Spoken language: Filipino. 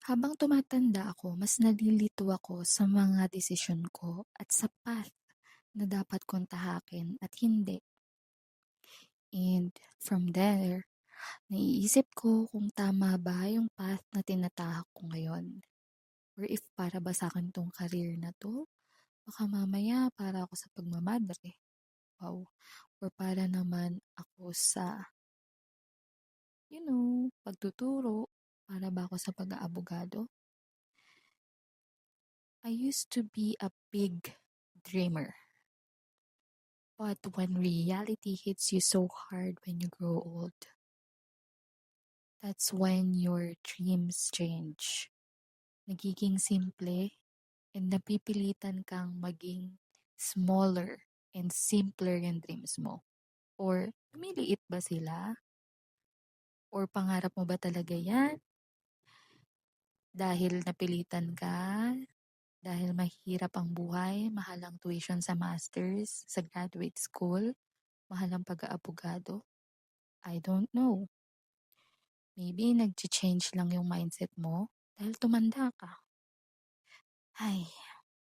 Habang tumatanda ako, mas nalilito ako sa mga desisyon ko at sa path na dapat kong tahakin at hindi. And from there, naiisip ko kung tama ba yung path na tinatahak ko ngayon. Or if para ba sa akin tong career na to, baka mamaya para ako sa pagmamadre. Wow. Or para naman ako sa, pagtuturo. Para ba ako sa pag-aabogado? I used to be a big dreamer. But when reality hits you so hard when you grow old, that's when your dreams change. Nagiging simple and napipilitan kang maging smaller and simpler yung dreams mo. Or lumiliit ba sila? Or pangarap mo ba talaga yan? Dahil napilitan ka? Dahil mahirap ang buhay, mahal ang tuition sa masters, sa graduate school, mahal ang pag-aabogado? I don't know. Maybe nag-change lang yung mindset mo dahil tumanda ka. Ay,